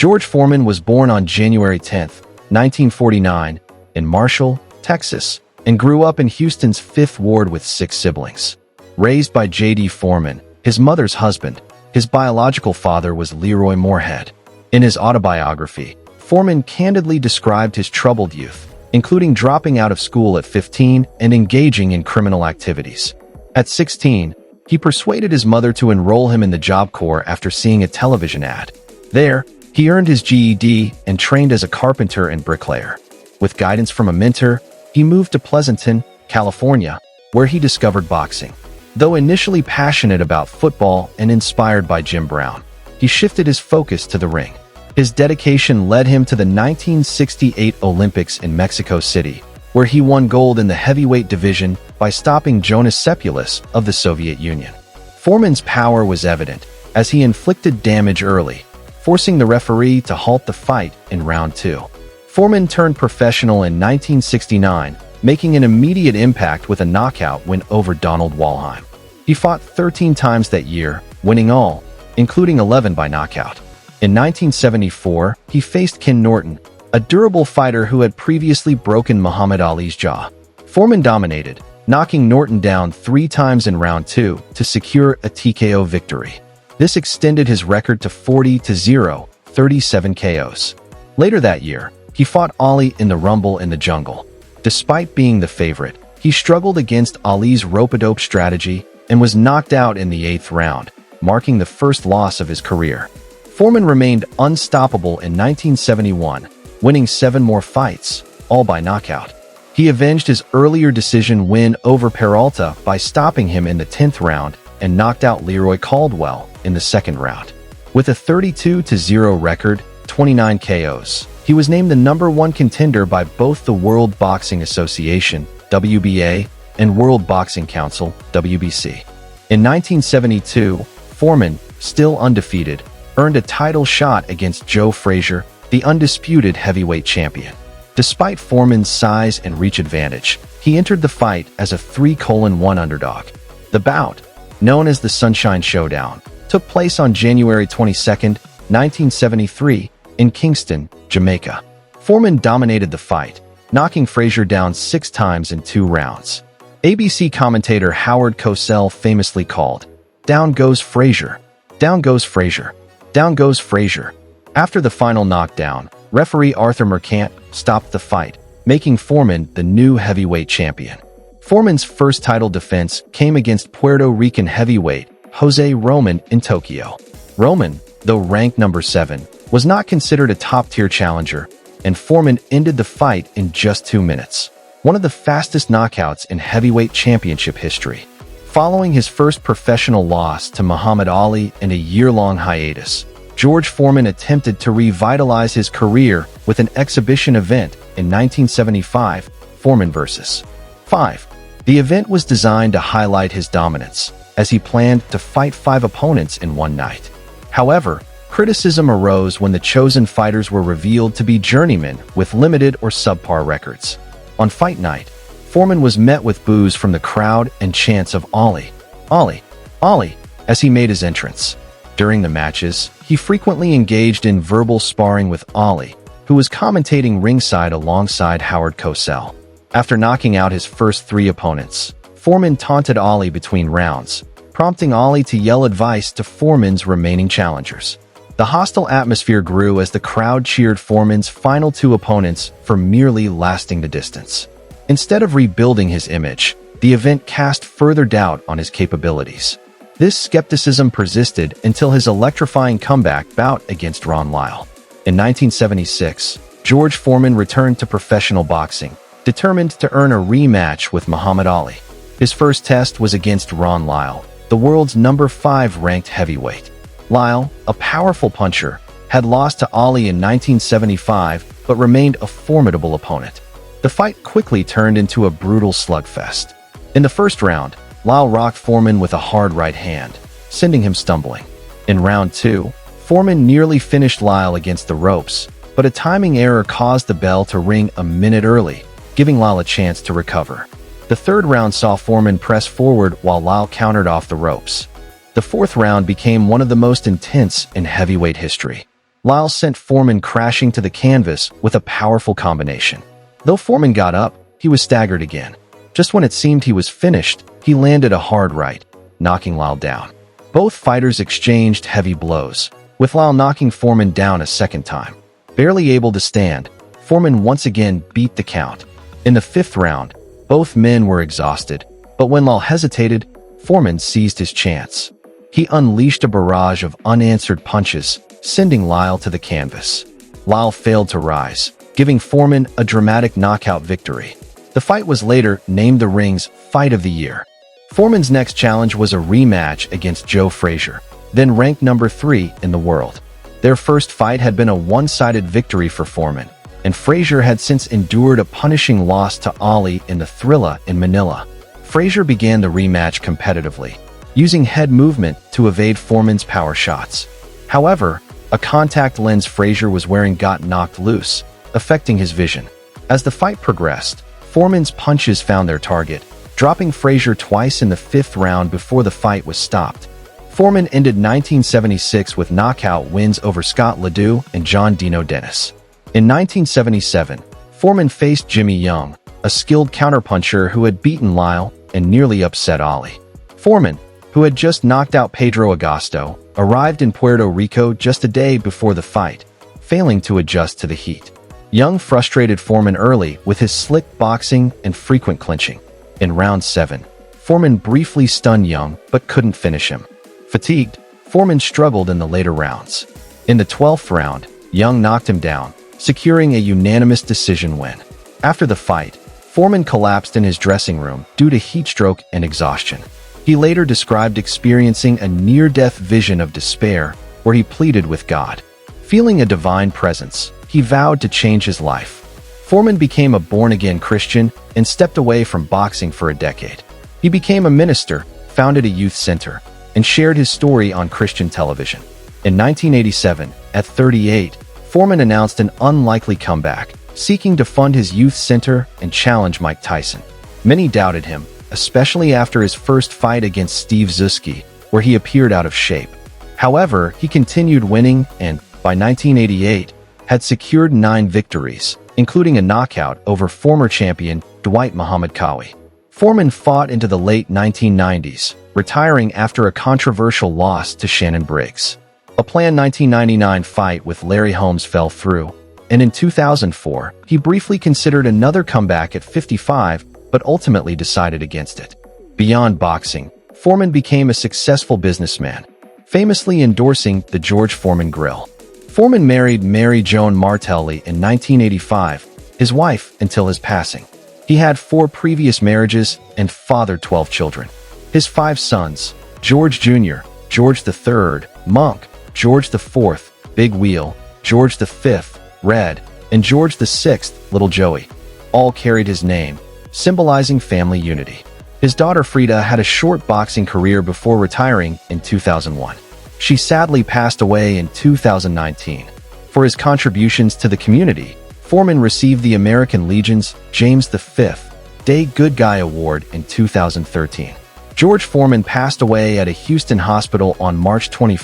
George Foreman was born on January 10, 1949, in Marshall, Texas, and grew up in Houston's Fifth Ward with 6 siblings. Raised by J.D. Foreman, his mother's husband, his biological father was Leroy Moorhead. In his autobiography, Foreman candidly described his troubled youth, including dropping out of school at 15 and engaging in criminal activities. At 16, he persuaded his mother to enroll him in the Job Corps after seeing a television ad. There, he earned his GED and trained as a carpenter and bricklayer. With guidance from a mentor, he moved to Pleasanton, California, where he discovered boxing. Though initially passionate about football and inspired by Jim Brown, he shifted his focus to the ring. His dedication led him to the 1968 Olympics in Mexico City, where he won gold in the heavyweight division by stopping Jonas Sepulus of the Soviet Union. Foreman's power was evident as he inflicted damage early, forcing the referee to halt the fight in round 2. Foreman turned professional in 1969, making an immediate impact with a knockout win over Donald Walheim. He fought 13 times that year, winning all, including 11 by knockout. In 1974, he faced Ken Norton, a durable fighter who had previously broken Muhammad Ali's jaw. Foreman dominated, knocking Norton down 3 times in round 2 to secure a TKO victory. This extended his record to 40-0, 37 KOs. Later that year, he fought Ali in the Rumble in the Jungle. Despite being the favorite, he struggled against Ali's rope-a-dope strategy and was knocked out in the 8th round, marking the first loss of his career. Foreman remained unstoppable in 1971, winning 7 more fights, all by knockout. He avenged his earlier decision win over Peralta by stopping him in the 10th round and knocked out Leroy Caldwell in the 2nd round. With a 32-0 record, 29 KOs, he was named the #1 contender by both the World Boxing Association, WBA, and World Boxing Council, WBC. In 1972, Foreman, still undefeated, earned a title shot against Joe Frazier, the undisputed heavyweight champion. Despite Foreman's size and reach advantage, he entered the fight as a 3-1 underdog. The bout, known as the Sunshine Showdown, took place on January 22, 1973, in Kingston, Jamaica. Foreman dominated the fight, knocking Frazier down 6 times in 2 rounds. ABC commentator Howard Cosell famously called, "Down goes Frazier, down goes Frazier, down goes Frazier." After the final knockdown, referee Arthur Mercant stopped the fight, making Foreman the new heavyweight champion. Foreman's first title defense came against Puerto Rican heavyweight Jose Roman in Tokyo. Roman, though ranked number 7, was not considered a top-tier challenger, and Foreman ended the fight in just 2 minutes, one of the fastest knockouts in heavyweight championship history. Following his first professional loss to Muhammad Ali and a year-long hiatus, George Foreman attempted to revitalize his career with an exhibition event in 1975, Foreman vs. 5. The event was designed to highlight his dominance, as he planned to fight 5 opponents in one night. However, criticism arose when the chosen fighters were revealed to be journeymen with limited or subpar records. On fight night, Foreman was met with boos from the crowd and chants of "Ali, Ali, Ali" as he made his entrance. During the matches, he frequently engaged in verbal sparring with Ali, who was commentating ringside alongside Howard Cosell. After knocking out his first 3 opponents, Foreman taunted Ali between rounds, prompting Ali to yell advice to Foreman's remaining challengers. The hostile atmosphere grew as the crowd cheered Foreman's final 2 opponents for merely lasting the distance. Instead of rebuilding his image, the event cast further doubt on his capabilities. This skepticism persisted until his electrifying comeback bout against Ron Lyle. In 1976, George Foreman returned to professional boxing, determined to earn a rematch with Muhammad Ali. His first test was against Ron Lyle, the world's number 5 ranked heavyweight. Lyle, a powerful puncher, had lost to Ali in 1975 but remained a formidable opponent. The fight quickly turned into a brutal slugfest. In the first round, Lyle rocked Foreman with a hard right hand, sending him stumbling. In round 2, Foreman nearly finished Lyle against the ropes, but a timing error caused the bell to ring a minute early, giving Lyle a chance to recover. The third round saw Foreman press forward while Lyle countered off the ropes. The fourth round became one of the most intense in heavyweight history. Lyle sent Foreman crashing to the canvas with a powerful combination. Though Foreman got up, he was staggered again. Just when it seemed he was finished, he landed a hard right, knocking Lyle down. Both fighters exchanged heavy blows, with Lyle knocking Foreman down a second time. Barely able to stand, Foreman once again beat the count. In the fifth round, both men were exhausted, but when Lyle hesitated, Foreman seized his chance. He unleashed a barrage of unanswered punches, sending Lyle to the canvas. Lyle failed to rise, giving Foreman a dramatic knockout victory. The fight was later named the ring's Fight of the Year. Foreman's next challenge was a rematch against Joe Frazier, then ranked number 3 in the world. Their first fight had been a one-sided victory for Foreman, and Frazier had since endured a punishing loss to Ali in the Thrilla in Manila. Frazier began the rematch competitively, using head movement to evade Foreman's power shots. However, a contact lens Frazier was wearing got knocked loose, affecting his vision. As the fight progressed, Foreman's punches found their target, dropping Frazier twice in the fifth round before the fight was stopped. Foreman ended 1976 with knockout wins over Scott Ledoux and John Dino Dennis. In 1977, Foreman faced Jimmy Young, a skilled counterpuncher who had beaten Lyle and nearly upset Ali. Foreman, who had just knocked out Pedro Agosto, arrived in Puerto Rico just a day before the fight, failing to adjust to the heat. Young frustrated Foreman early with his slick boxing and frequent clinching. In round 7, Foreman briefly stunned Young but couldn't finish him. Fatigued, Foreman struggled in the later rounds. In the 12th round, Young knocked him down, securing a unanimous decision win. After the fight, Foreman collapsed in his dressing room due to heat stroke and exhaustion. He later described experiencing a near-death vision of despair where he pleaded with God. Feeling a divine presence, he vowed to change his life. Foreman became a born-again Christian and stepped away from boxing for a decade. He became a minister, founded a youth center, and shared his story on Christian television. In 1987, at 38, Foreman announced an unlikely comeback, seeking to fund his youth center and challenge Mike Tyson. Many doubted him, especially after his first fight against Steve Zuski, where he appeared out of shape. However, he continued winning and, by 1988, had secured 9 victories, including a knockout over former champion Dwight Muhammad Qawi. Foreman fought into the late 1990s, retiring after a controversial loss to Shannon Briggs. A planned 1999 fight with Larry Holmes fell through, and in 2004, he briefly considered another comeback at 55, but ultimately decided against it. Beyond boxing, Foreman became a successful businessman, famously endorsing the George Foreman Grill. Foreman married Mary Joan Martelli in 1985, his wife until his passing. He had 4 previous marriages and fathered 12 children. His 5 sons, George Jr., George III, Monk, George IV, Big Wheel, George V, Red, and George VI, Little Joey, all carried his name, symbolizing family unity. His daughter Frida had a short boxing career before retiring in 2001. She sadly passed away in 2019. For his contributions to the community, Foreman received the American Legion's James V Day Good Guy Award in 2013. George Foreman passed away at a Houston hospital on March 21,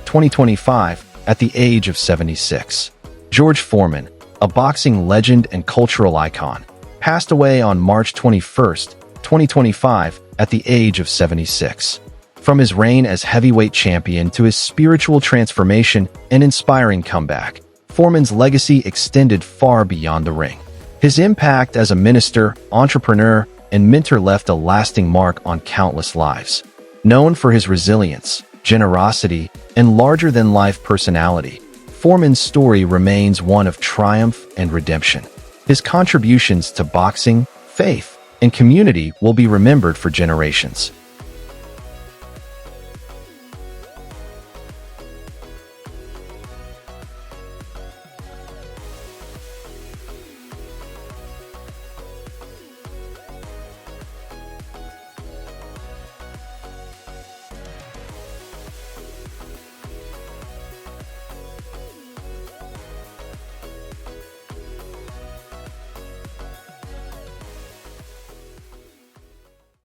2025, at the age of 76. George Foreman, a boxing legend and cultural icon, passed away on March 21, 2025, at the age of 76. From his reign as heavyweight champion to his spiritual transformation and inspiring comeback, Foreman's legacy extended far beyond the ring. His impact as a minister, entrepreneur, and mentor left a lasting mark on countless lives. Known for his resilience, generosity, and larger-than-life personality, Foreman's story remains one of triumph and redemption. His contributions to boxing, faith, and community will be remembered for generations.